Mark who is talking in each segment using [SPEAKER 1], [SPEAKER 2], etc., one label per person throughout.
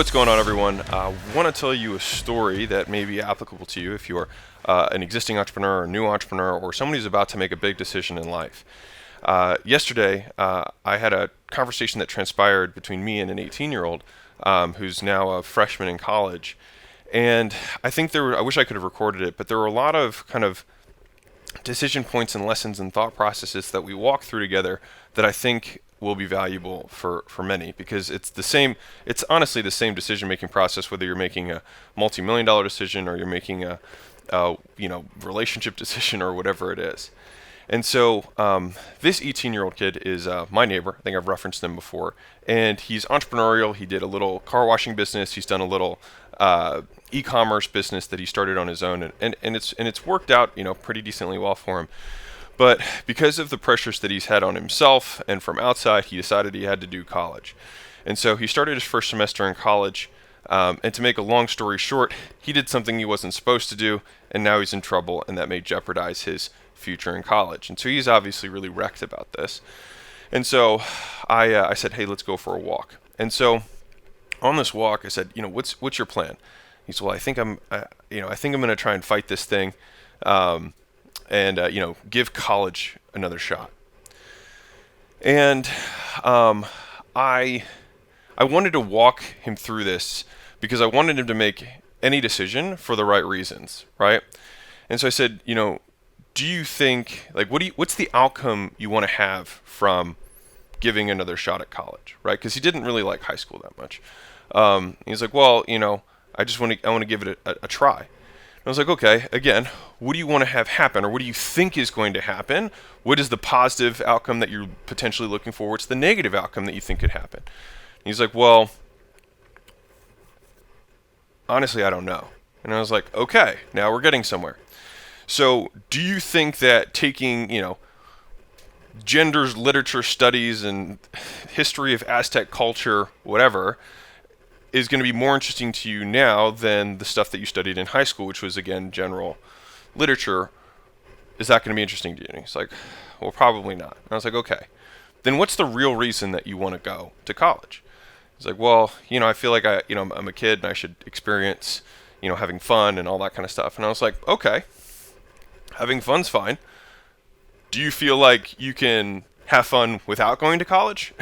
[SPEAKER 1] What's going on, everyone? I want to tell you a story that may be applicable to you if you're an existing entrepreneur or a new entrepreneur or somebody who's about to make a big decision in life. Yesterday, I had a conversation that transpired between me and an 18-year-old who's now a freshman in college. And I wish I could have recorded it, but there were a lot of kind of decision points and lessons and thought processes that we walk through together that I think will be valuable for many, because it's honestly the same decision making process whether you're making a multi-million dollar decision or you're making a relationship decision or whatever it is. And so this 18-year-old kid is my neighbor. I think I've referenced him before. And he's entrepreneurial. He did a little car washing business. He's done a little e-commerce business that he started on his own, and it's worked out pretty decently well for him. But because of the pressures that he's had on himself and from outside, he decided he had to do college. And so he started his first semester in college. And to make a long story short, he did something he wasn't supposed to do, and now he's in trouble, and that may jeopardize his future in college. And so he's obviously really wrecked about this. And so I said, hey, let's go for a walk. And so on this walk, I said, what's your plan? He said, well, I think I'm going to try and fight this thing, and give college another shot. And I wanted to walk him through this because I wanted him to make any decision for the right reasons, right? And so I said, do you think, what's the outcome you want to have from giving another shot at college, right? Because he didn't really like high school that much. He's like, well, I want to give it a try. And I was like, okay, again, what do you want to have happen, or what do you think is going to happen? What is the positive outcome that you're potentially looking for? What's the negative outcome that you think could happen? And he's like, well, honestly, I don't know. And I was like, okay, now we're getting somewhere. So do you think that taking, genders, literature studies, and history of Aztec culture, whatever, is going to be more interesting to you now than the stuff that you studied in high school, which was, again, general literature? Is that going to be interesting to you? And he's like, well, probably not. And I was like, okay, then what's the real reason that you want to go to college? He's like, well, I feel like I'm a kid and I should experience, having fun and all that kind of stuff. And I was like, okay, having fun's fine. Do you feel like you can have fun without going to college?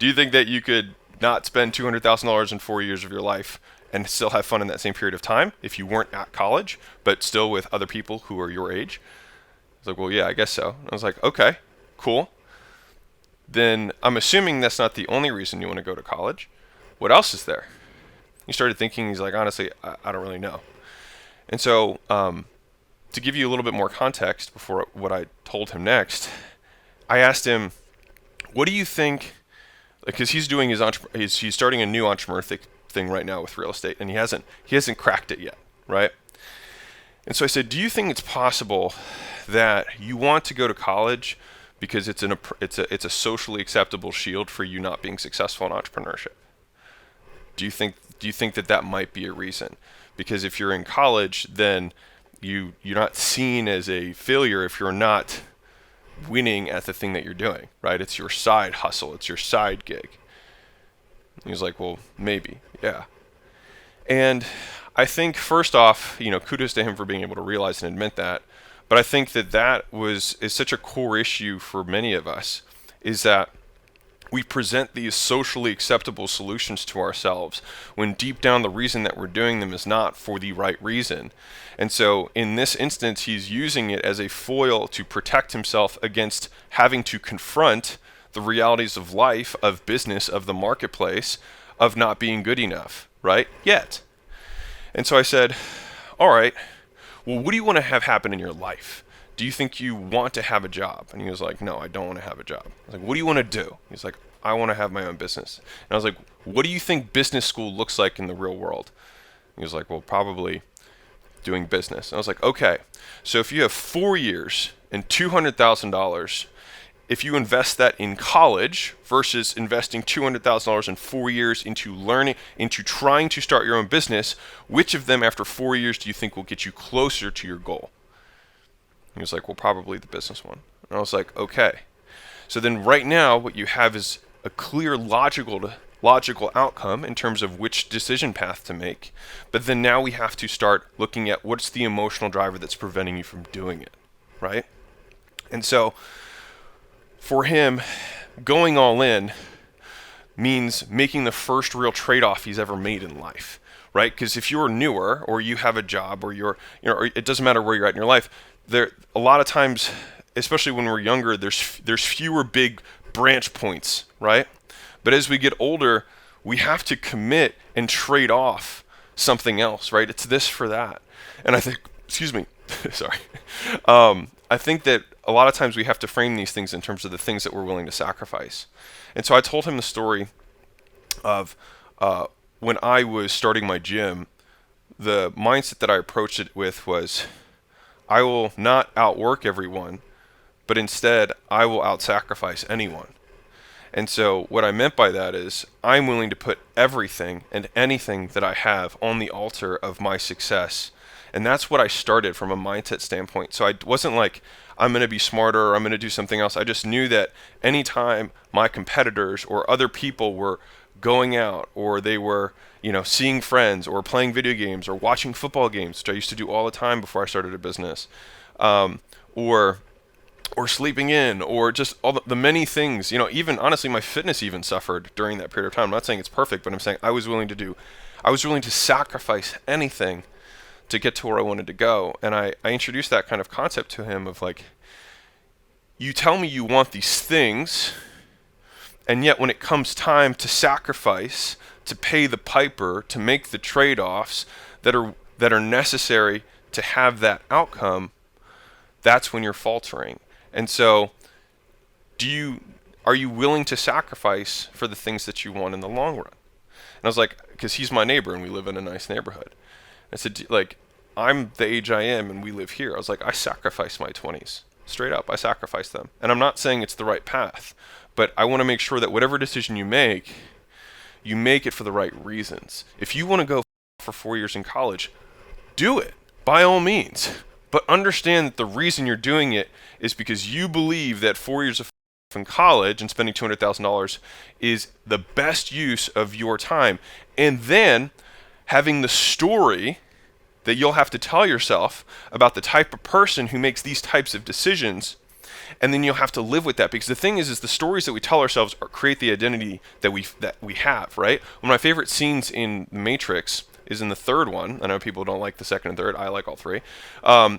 [SPEAKER 1] Do you think that you could not spend $200,000 in 4 years of your life and still have fun in that same period of time if you weren't at college, but still with other people who are your age? I was like, well, yeah, I guess so. And I was like, okay, cool. Then I'm assuming that's not the only reason you want to go to college. What else is there? He started thinking. He's like, honestly, I don't really know. And so to give you a little bit more context before what I told him next, I asked him, what do you think, because he's doing he's starting a new entrepreneur thing right now with real estate, and he hasn't cracked it yet, right? And so I said, do you think it's possible that you want to go to college because it's a socially acceptable shield for you not being successful in entrepreneurship? Do you think that might be a reason? Because if you're in college, then you're not seen as a failure if you're not winning at the thing that you're doing, right? It's your side hustle. It's your side gig. He was like, well, maybe, yeah. And I think first off, kudos to him for being able to realize and admit that. But I think that is such a core issue for many of us, is that we present these socially acceptable solutions to ourselves when deep down the reason that we're doing them is not for the right reason. And so in this instance, he's using it as a foil to protect himself against having to confront the realities of life, of business, of the marketplace, of not being good enough, right? Yet. And so I said, all right, well, what do you want to have happen in your life? Do you think you want to have a job? And he was like, no, I don't want to have a job. I was like, what do you want to do? He's like, I want to have my own business. And I was like, what do you think business school looks like in the real world? He was like, well, probably doing business. And I was like, okay, so if you have 4 years and $200,000, if you invest that in college versus investing $200,000 in 4 years into learning, into trying to start your own business, which of them after 4 years do you think will get you closer to your goal? He was like, well, probably the business one. And I was like, okay. So then right now what you have is a clear logical logical outcome in terms of which decision path to make. But then now we have to start looking at what's the emotional driver that's preventing you from doing it, right? And so for him, going all in means making the first real trade-off he's ever made in life, right? Because if you're newer or you have a job or or it doesn't matter where you're at in your life, there a lot of times, especially when we're younger, there's fewer big branch points, right? But as we get older, we have to commit and trade off something else, right? It's this for that. And I think, excuse me, sorry. I think that a lot of times we have to frame these things in terms of the things that we're willing to sacrifice. And so I told him the story of when I was starting my gym, the mindset that I approached it with was, I will not outwork everyone, but instead I will out-sacrifice anyone. And so what I meant by that is I'm willing to put everything and anything that I have on the altar of my success. And that's what I started from a mindset standpoint. So I wasn't like, I'm going to be smarter or I'm going to do something else. I just knew that anytime my competitors or other people were going out or they were, seeing friends or playing video games or watching football games, which I used to do all the time before I started a business, or sleeping in, or just all the many things, even honestly, my fitness even suffered during that period of time. I'm not saying it's perfect, but I'm saying I was willing to sacrifice anything to get to where I wanted to go. And I introduced that kind of concept to him of like, you tell me you want these things, and yet when it comes time to sacrifice, to pay the piper, to make the trade-offs that are necessary to have that outcome, that's when you're faltering. And so are you willing to sacrifice for the things that you want in the long run? And I was like, because he's my neighbor and we live in a nice neighborhood. I said, like, I'm the age I am and we live here. I was like, I sacrificed my 20s. Straight up, I sacrificed them. And I'm not saying it's the right path, but I want to make sure that whatever decision you make it for the right reasons. If you want to go for 4 years in college, do it, by all means. But understand that the reason you're doing it is because you believe that 4 years of in college and spending $200,000 is the best use of your time. And then having the story that you'll have to tell yourself about the type of person who makes these types of decisions, and then you'll have to live with that. Because the thing is the stories that we tell ourselves create the identity that we have, right? One of my favorite scenes in The Matrix is in the third one. I know people don't like the second and third. I like all three.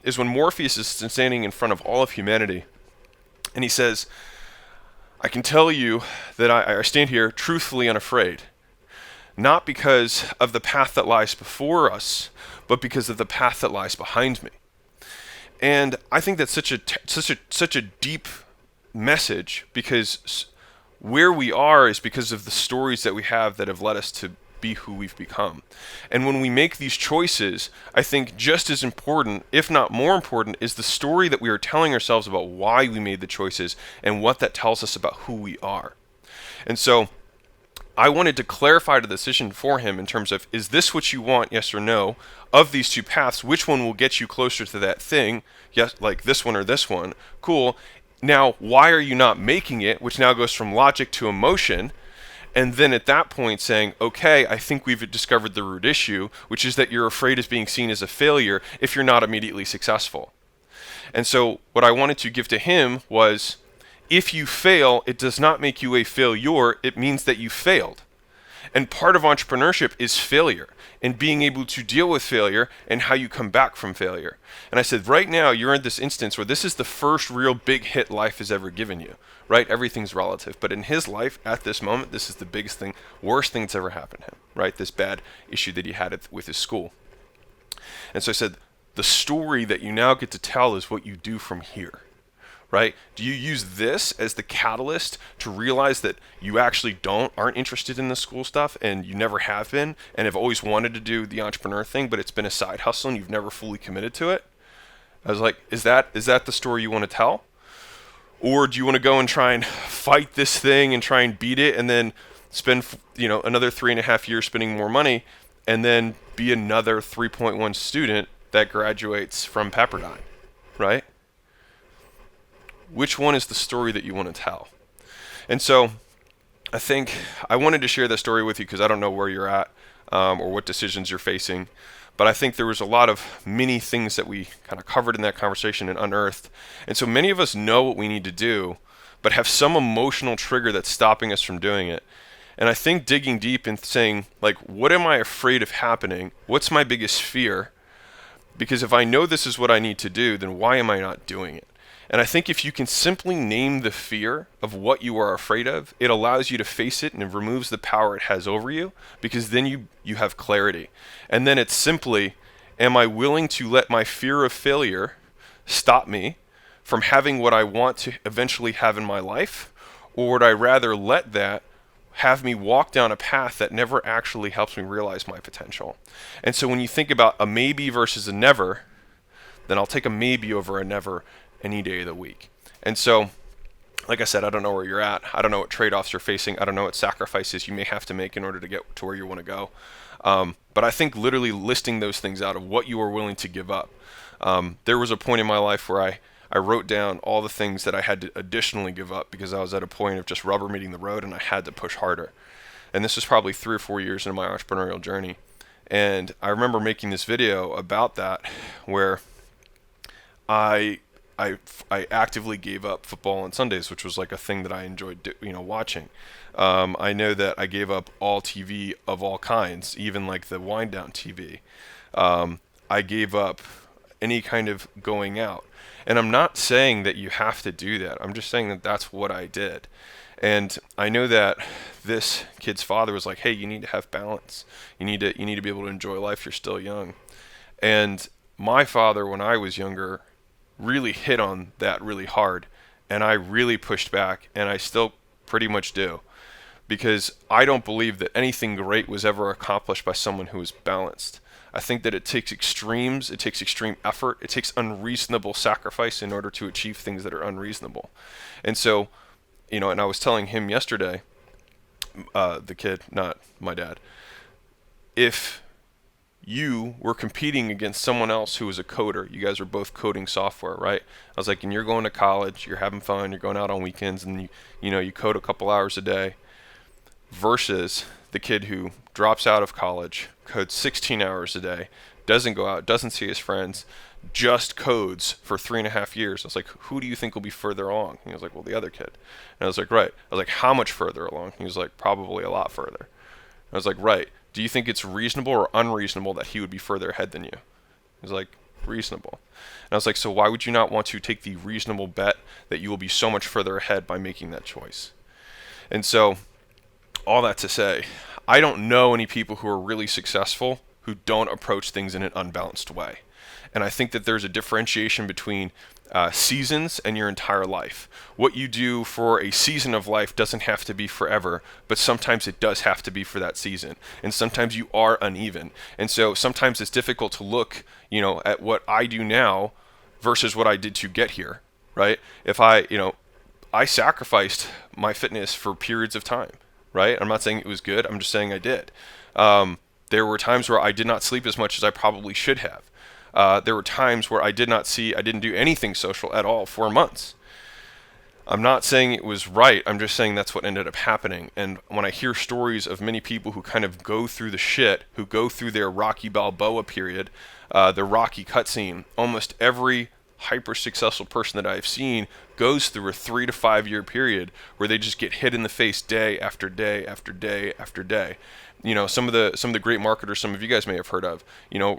[SPEAKER 1] Is when Morpheus is standing in front of all of humanity, and he says, I can tell you that I stand here truthfully unafraid, not because of the path that lies before us, but because of the path that lies behind me. And I think that's such a deep message, because where we are is because of the stories that we have that have led us to be who we've become. And when we make these choices, I think just as important, if not more important, is the story that we are telling ourselves about why we made the choices and what that tells us about who we are. And so I wanted to clarify the decision for him in terms of, is this what you want, yes or no? Of these two paths, which one will get you closer to that thing? Yes, like this one or this one. Cool. Now, why are you not making it? Which now goes from logic to emotion. And then at that point saying, okay, I think we've discovered the root issue, which is that you're afraid of being seen as a failure if you're not immediately successful. And so what I wanted to give to him was, if you fail, it does not make you a failure, it means that you failed. And part of entrepreneurship is failure, and being able to deal with failure and how you come back from failure. And I said, right now you're in this instance where this is the first real big hit life has ever given you, right? Everything's relative. But in his life at this moment, this is the biggest thing, worst thing that's ever happened to him, right? This bad issue that he had with his school. And so I said, the story that you now get to tell is what you do from here. Right? Do you use this as the catalyst to realize that you actually aren't interested in the school stuff, and you never have been, and have always wanted to do the entrepreneur thing, but it's been a side hustle and you've never fully committed to it? I was like, is that the story you want to tell? Or do you want to go and try and fight this thing and try and beat it, and then spend another 3.5 years spending more money, and then be another 3.1 student that graduates from Pepperdine, right? Which one is the story that you want to tell? And so I think I wanted to share this story with you because I don't know where you're at or what decisions you're facing. But I think there was a lot of many things that we kind of covered in that conversation and unearthed. And so many of us know what we need to do, but have some emotional trigger that's stopping us from doing it. And I think digging deep and saying, like, what am I afraid of happening? What's my biggest fear? Because if I know this is what I need to do, then why am I not doing it? And I think if you can simply name the fear of what you are afraid of, it allows you to face it and it removes the power it has over you, because then you have clarity. And then it's simply, am I willing to let my fear of failure stop me from having what I want to eventually have in my life? Or would I rather let that have me walk down a path that never actually helps me realize my potential? And so when you think about a maybe versus a never, then I'll take a maybe over a never any day of the week. And so, like I said, I don't know where you're at. I don't know what trade-offs you're facing. I don't know what sacrifices you may have to make in order to get to where you want to go. But I think literally listing those things out of what you are willing to give up. There was a point in my life where I wrote down all the things that I had to additionally give up because I was at a point of just rubber meeting the road and I had to push harder. And this was probably 3 or 4 years into my entrepreneurial journey. And I remember making this video about that where I actively gave up football on Sundays, which was like a thing that I enjoyed, watching. I know that I gave up all TV of all kinds, even like the wind down TV. I gave up any kind of going out. And I'm not saying that you have to do that. I'm just saying that that's what I did. And I know that this kid's father was like, "Hey, you need to have balance. You need to be able to enjoy life. You're still young." And my father, when I was younger, really hit on that really hard, and I really pushed back, and I still pretty much do, because I don't believe that anything great was ever accomplished by someone who is balanced. I think that it takes extremes, it takes extreme effort, it takes unreasonable sacrifice in order to achieve things that are unreasonable. And so, and I was telling him yesterday, the kid, not my dad, if you were competing against someone else who was a coder. You guys were both coding software, right? I was like, and you're going to college, you're having fun, you're going out on weekends, and you code a couple hours a day, versus the kid who drops out of college, codes 16 hours a day, doesn't go out, doesn't see his friends, just codes for 3.5 years. I was like, who do you think will be further along? He was like, well, the other kid. And I was like, right. I was like, how much further along? He was like, probably a lot further. I was like, right. Do you think it's reasonable or unreasonable that he would be further ahead than you? He was like, reasonable. And I was like, so why would you not want to take the reasonable bet that you will be so much further ahead by making that choice? And so, all that to say, I don't know any people who are really successful who don't approach things in an unbalanced way. And I think that there's a differentiation between seasons and your entire life. What you do for a season of life doesn't have to be forever, but sometimes it does have to be for that season. And sometimes you are uneven. And so sometimes it's difficult to look, at what I do now versus what I did to get here, right? If I sacrificed my fitness for periods of time, right? I'm not saying it was good. I'm just saying I did. There were times where I did not sleep as much as I probably should have. There were times where I didn't do anything social at all for months. I'm not saying it was right. I'm just saying that's what ended up happening. And when I hear stories of many people who kind of go through the shit, who go through their Rocky Balboa period, their Rocky cutscene, almost every hyper successful person that I've seen goes through a 3 to 5 year period where they just get hit in the face day after day after day after day. Some of the great marketers some of you guys may have heard of.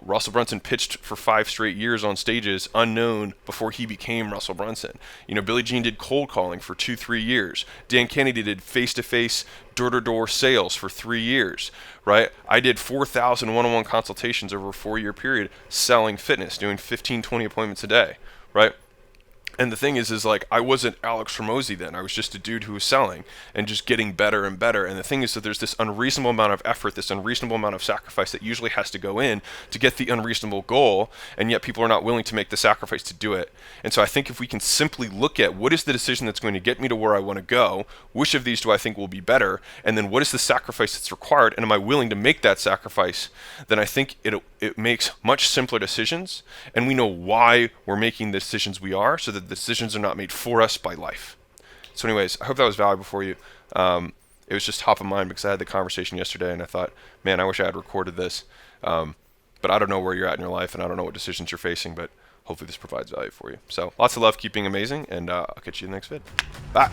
[SPEAKER 1] Russell Brunson pitched for 5 straight years on stages unknown before he became Russell Brunson. Billie Jean did cold calling for 2-3 years. Dan Kennedy did face-to-face door-to-door sales for 3 years, right? I did 4,000 one-on-one consultations over a 4-year period selling fitness, doing 15-20 appointments a day, right? And the thing is like, I wasn't Alex Hormozy then. I was just a dude who was selling and just getting better and better. And the thing is that there's this unreasonable amount of effort, this unreasonable amount of sacrifice that usually has to go in to get the unreasonable goal, and yet people are not willing to make the sacrifice to do it. And so I think if we can simply look at what is the decision that's going to get me to where I want to go, which of these do I think will be better, and then what is the sacrifice that's required, and am I willing to make that sacrifice, then I think it makes much simpler decisions, and we know why we're making the decisions we are, so that the decisions are not made for us by life. So anyways, I hope that was valuable for you. it was just top of mind because I had the conversation yesterday, and I thought, man, I wish I had recorded this. But I don't know where you're at in your life, and I don't know what decisions you're facing, but hopefully this provides value for you. So lots of love, keep being amazing, and I'll catch you in the next vid. Bye.